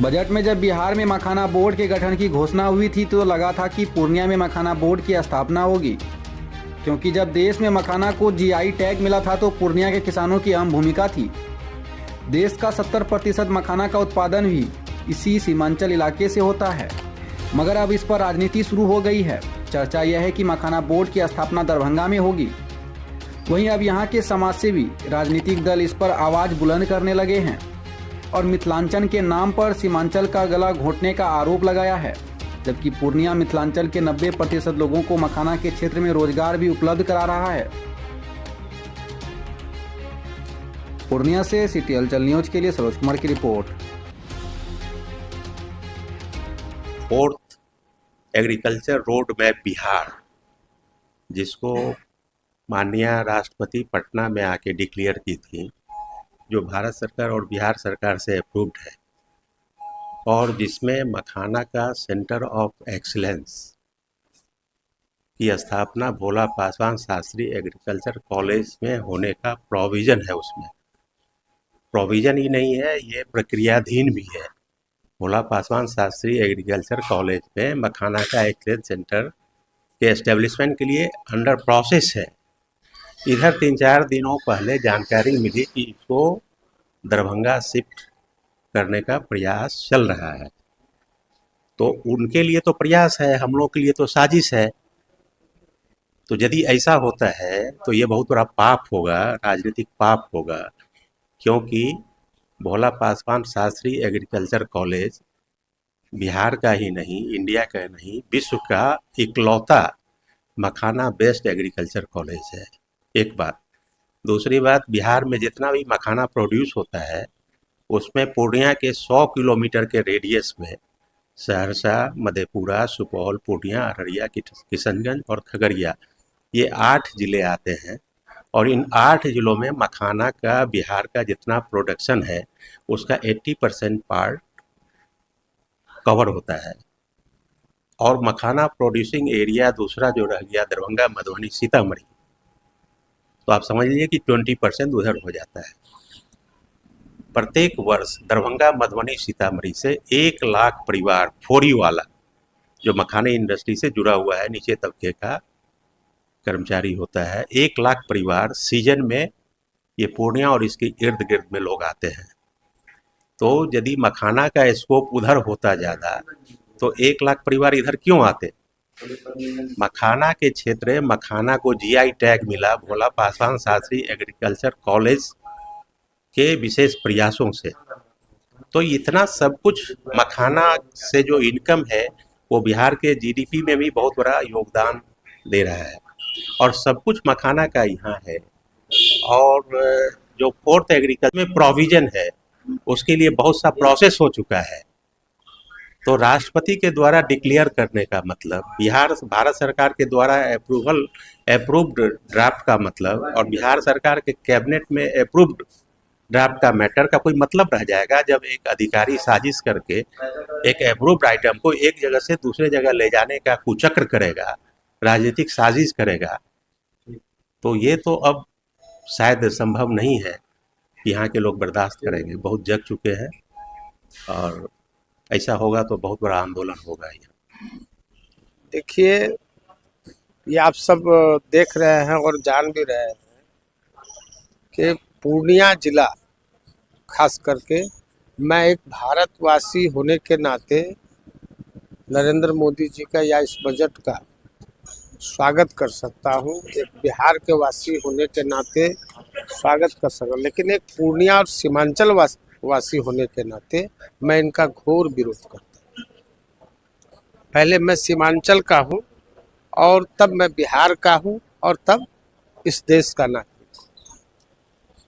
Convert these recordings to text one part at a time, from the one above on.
Budget में जब बिहार में मखाना बोर्ड के गठन की घोषणा हुई थी तो लगा था कि पूर्णिया में मखाना बोर्ड की स्थापना होगी, क्योंकि जब देश में मखाना को जीआई टैग मिला था तो पूर्णिया के किसानों की अहम भूमिका थी। देश का 70% मखाना का उत्पादन भी इसी सीमांचल इलाके से होता है, मगर अब इस पर राजनीति शुरू हो गई है। चर्चा यह है कि मखाना बोर्ड की स्थापना दरभंगा में होगी। वहीं अब यहाँ के समाजसेवी राजनीतिक दल इस पर आवाज बुलंद करने लगे हैं और मिथिलांचल के नाम पर सीमांचल का गला घोंटने का आरोप लगाया है, जबकि पूर्णिया मिथिलांचल के 90% लोगों को मखाना के क्षेत्र में रोजगार भी उपलब्ध करा रहा है। पूर्णिया से सिटी हलचल न्यूज के लिए सरोज कुमार की report. Fourth agriculture road map Bihar, जिसको माननीय राष्ट्रपति पटना में आके डिक्लेयर की थी, जो भारत सरकार और बिहार सरकार से अप्रूव्ड है और जिसमें मखाना का सेंटर ऑफ एक्सीलेंस की स्थापना भोला पासवान शास्त्री एग्रीकल्चर कॉलेज में होने का प्रोविज़न है। उसमें प्रोविज़न ही नहीं है, ये प्रक्रियाधीन भी है। भोला पासवान शास्त्री एग्रीकल्चर कॉलेज में मखाना का एक्सीलेंस सेंटर के एस्टेब्लिशमेंट के लिए अंडर प्रोसेस है। इधर 3-4 दिनों पहले जानकारी मिली कि इसको दरभंगा शिफ्ट करने का प्रयास चल रहा है। तो उनके लिए तो प्रयास है, हम लोग के लिए तो साजिश है। तो यदि ऐसा होता है तो ये बहुत बड़ा पाप होगा, राजनीतिक पाप होगा, क्योंकि भोला पासवान शास्त्री एग्रीकल्चर कॉलेज बिहार का ही नहीं, इंडिया का नहीं, विश्व का इकलौता मखाना बेस्ड एग्रीकल्चर कॉलेज है। एक बात। दूसरी बात, बिहार में जितना भी मखाना प्रोड्यूस होता है उसमें पूर्णिया के 100 किलोमीटर के रेडियस में सहरसा, मधेपुरा, सुपौल, पूर्णिया, अररिया, किशनगंज और खगड़िया, ये 8 ज़िले आते हैं और इन 8 ज़िलों में मखाना का बिहार का जितना प्रोडक्शन है उसका 80% पार्ट कवर होता है। और मखाना प्रोड्यूसिंग एरिया दूसरा जो रह गया दरभंगा, मधुबनी, सीतामढ़ी, तो आप समझ लीजिए कि 20% उधर हो जाता है। प्रत्येक वर्ष दरभंगा, मधुबनी, सीतामढ़ी से 1 लाख परिवार, फोरी वाला जो मखाने इंडस्ट्री से जुड़ा हुआ है, नीचे तबके का कर्मचारी होता है, 1 लाख परिवार सीजन में ये पूर्णिया और इसके इर्द गिर्द में लोग आते हैं। तो यदि मखाना का स्कोप उधर होता ज़्यादा तो 1 लाख परिवार इधर क्यों आते? मखाना के क्षेत्र में मखाना को जीआई टैग मिला भोला पासवान शास्त्री एग्रीकल्चर कॉलेज के विशेष प्रयासों से। तो इतना सब कुछ मखाना से जो इनकम है वो बिहार के जीडीपी में भी बहुत बड़ा योगदान दे रहा है और सब कुछ मखाना का यहाँ है। और जो फोर्थ एग्रीकल्चर में प्रोविज़न है उसके लिए बहुत सा प्रोसेस हो चुका है। तो राष्ट्रपति के द्वारा डिक्लेयर करने का मतलब, भारत सरकार के द्वारा अप्रूव्ड ड्राफ्ट का मतलब और बिहार सरकार के कैबिनेट में अप्रूव्ड ड्राफ्ट का मैटर का कोई मतलब रह जाएगा जब एक अधिकारी साजिश करके एक अप्रूव्ड आइटम को एक जगह से दूसरे जगह ले जाने का कुचक्र करेगा, राजनीतिक साजिश करेगा। तो ये तो अब शायद संभव नहीं है कि यहाँ के लोग बर्दाश्त करेंगे, बहुत जग चुके हैं और ऐसा होगा तो बहुत बड़ा आंदोलन होगा। देखिए, ये आप सब देख रहे हैं और जान भी रहे हैं कि पूर्णिया जिला, खास करके मैं एक भारतवासी होने के नाते नरेंद्र मोदी जी का या इस बजट का स्वागत कर सकता हूं। एक बिहार के वासी होने के नाते स्वागत कर सकता हूं, लेकिन एक पूर्णिया और सीमांचल वासी होने के नाते मैं इनका घोर विरोध करता हूं। पहले मैं सीमांचल का हूं और तब मैं बिहार का हूं और तब इस देश का नागरिक।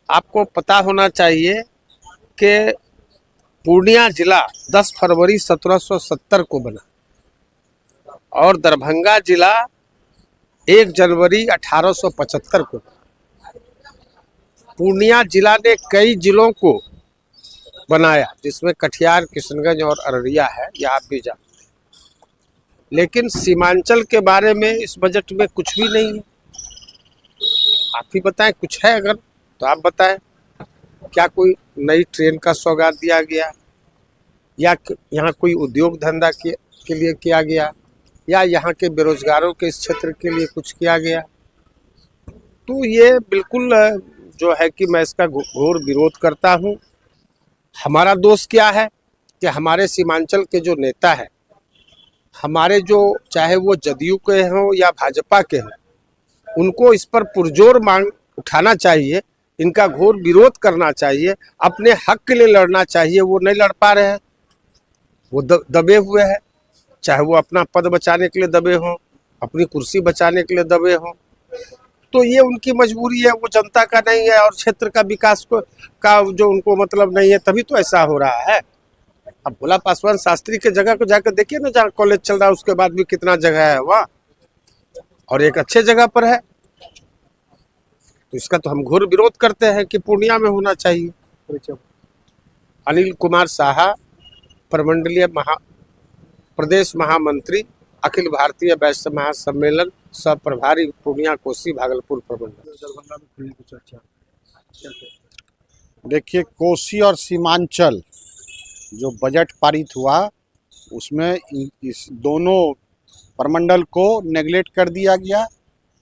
आपको पता होना चाहिए कि पूर्णिया जिला 10 फरवरी 1770 को बना और दरभंगा जिला 1 जनवरी 1875 को। पूर्णिया जिला ने कई जिलों को बनाया, जिसमें कटिहार, किशनगंज और अररिया है, यह आप भी जानते हैं। लेकिन सीमांचल के बारे में इस बजट में कुछ भी नहीं है। आप ही बताएं, कुछ है अगर तो आप बताएं। क्या कोई नई ट्रेन का सौगात दिया गया या यहाँ कोई उद्योग धंधा के लिए किया गया, या यहाँ के बेरोजगारों के इस क्षेत्र के लिए कुछ किया गया। तो ये बिल्कुल जो है कि मैं इसका घोर विरोध करता हूँ। हमारा दोष क्या है कि हमारे सीमांचल के जो नेता हैं, हमारे जो चाहे वो जदयू के हों या भाजपा के हों, उनको इस पर पुरजोर मांग उठाना चाहिए, इनका घोर विरोध करना चाहिए, अपने हक के लिए लड़ना चाहिए। वो नहीं लड़ पा रहे हैं, वो दबे हुए हैं, चाहे वो अपना पद बचाने के लिए दबे हों, अपनी कुर्सी बचाने के लिए दबे हों। तो ये उनकी मजबूरी है, वो जनता का नहीं है और क्षेत्र का विकास का जो उनको मतलब नहीं है, तभी तो ऐसा हो रहा है। अब भोला पासवान शास्त्री के जगह को जाकर देखिए ना, जहाँ कॉलेज चल रहा है उसके बाद भी कितना जगह है वहाँ, और एक अच्छे जगह पर है। तो इसका तो हम घोर विरोध करते हैं कि पूर्णिया में होना चाहिए। अनिल कुमार साहा, प्रमंडलीय प्रदेश महामंत्री, अखिल भारतीय वैश्य महासम्मेलन, सह प्रभारी, पूर्णिया, कोसी, भागलपुर प्रमंडल। दरभंगा में खुलने की चर्चा क्या है? देखिए, कोसी और सीमांचल जो बजट पारित हुआ उसमें इस दोनों प्रमंडल को नेगलेक्ट कर दिया गया,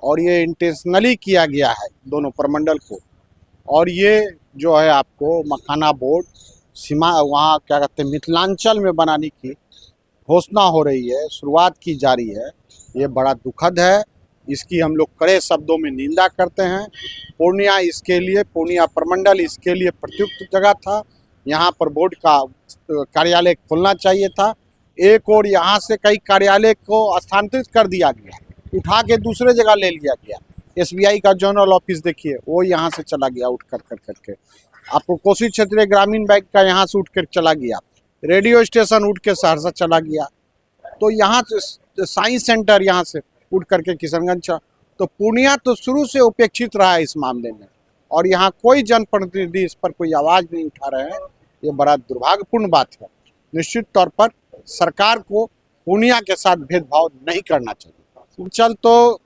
और ये इंटेंशनली किया गया है दोनों प्रमंडल को। और ये जो है आपको मखाना बोर्ड सीमा वहाँ क्या कहते हैं मिथिलांचल में बनाने की घोषणा हो रही है, शुरुआत की जा रही है। ये बड़ा दुखद है, इसकी हम लोग कड़े शब्दों में निंदा करते हैं। पूर्णिया प्रमंडल इसके लिए प्रयुक्त जगह था, यहाँ पर बोर्ड का कार्यालय खोलना चाहिए था। एक और यहाँ से कई कार्यालय को स्थानांतरित कर दिया गया, उठा के दूसरे जगह ले लिया गया। SBI का जनरल ऑफिस देखिए, वो यहाँ से चला गया उठ कर करके। आपको कोसी क्षेत्रीय ग्रामीण बैंक का यहाँ से उठ कर चला गया, रेडियो स्टेशन उठ के सहरसा चला गया। तो यहाँ से साइंस सेंटर यहाँ से उठ करके किशनगंज। तो पूर्णिया तो शुरू से उपेक्षित रहा है इस मामले में, और यहाँ कोई जनप्रतिनिधि इस पर कोई आवाज़ नहीं उठा रहे हैं। ये बड़ा दुर्भाग्यपूर्ण बात है। निश्चित तौर पर सरकार को पूर्णिया के साथ भेदभाव नहीं करना चाहिए। सीमांचल तो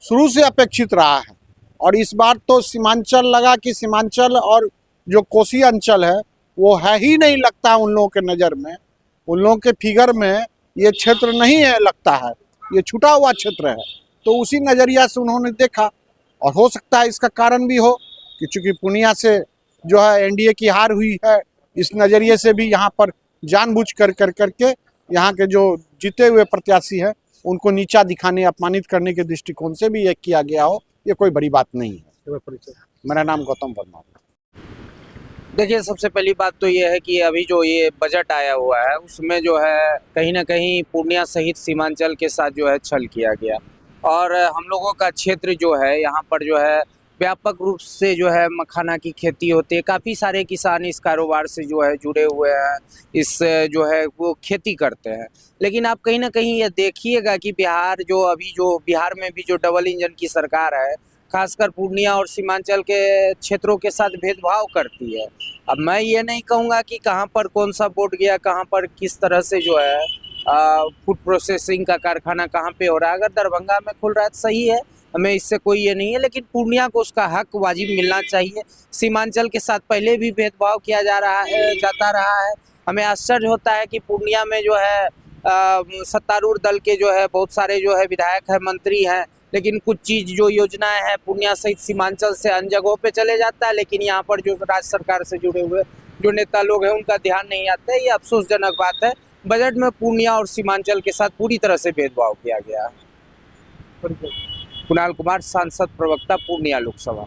शुरू से अपेक्षित रहा है, और इस बार तो सीमांचल लगा कि सीमांचल और जो कोसी अंचल है वो है ही नहीं लगता उन लोगों के नज़र में, उन लोगों के फिगर में ये क्षेत्र नहीं है लगता है, ये छूटा हुआ क्षेत्र है। तो उसी नज़रिया से उन्होंने देखा, और हो सकता है इसका कारण भी हो कि चूँकि पूर्णिया से जो है NDA की हार हुई है, इस नज़रिए से भी यहाँ पर जानबूझ कर करके यहाँ के जो जीते हुए प्रत्याशी हैं उनको नीचा दिखाने, अपमानित करने के दृष्टिकोण से भी ये किया गया हो, ये कोई बड़ी बात नहीं है। मेरा नाम गौतम वर्मा। देखिए, सबसे पहली बात तो ये है कि अभी जो ये बजट आया हुआ है उसमें जो है कहीं ना कहीं पूर्णिया सहित सीमांचल के साथ जो है छल किया गया, और हम लोगों का क्षेत्र जो है यहाँ पर जो है व्यापक रूप से जो है मखाना की खेती होती है। काफ़ी सारे किसान इस कारोबार से जो है जुड़े हुए हैं, इस जो है वो खेती करते हैं। लेकिन आप कहीं ना कहीं ये देखिएगा कि बिहार में भी जो डबल इंजन की सरकार है, खासकर पूर्णिया और सीमांचल के क्षेत्रों के साथ भेदभाव करती है। अब मैं ये नहीं कहूँगा कि कहाँ पर कौन सा बोर्ड गया, कहाँ पर किस तरह से जो है फूड प्रोसेसिंग का कारखाना कहाँ पे हो रहा है। अगर दरभंगा में खुल रहा है तो सही है, हमें इससे कोई ये नहीं है, लेकिन पूर्णिया को उसका हक वाजिब मिलना चाहिए। सीमांचल के साथ पहले भी भेदभाव किया जाता रहा है। हमें आश्चर्य होता है कि पूर्णिया में जो है सत्तारूढ़ दल के जो है बहुत सारे जो है विधायक हैं, मंत्री हैं, लेकिन कुछ चीज़ जो योजनाएं हैं पूर्णिया सहित सीमांचल से अन्य जगहों पे चले जाता है, लेकिन यहाँ पर जो राज्य सरकार से जुड़े हुए जो नेता लोग हैं उनका ध्यान नहीं आता है। ये अफसोसजनक बात है। बजट में पूर्णिया और सीमांचल के साथ पूरी तरह से भेदभाव किया गया है। कुणाल कुमार, सांसद प्रवक्ता, पूर्णिया लोकसभा।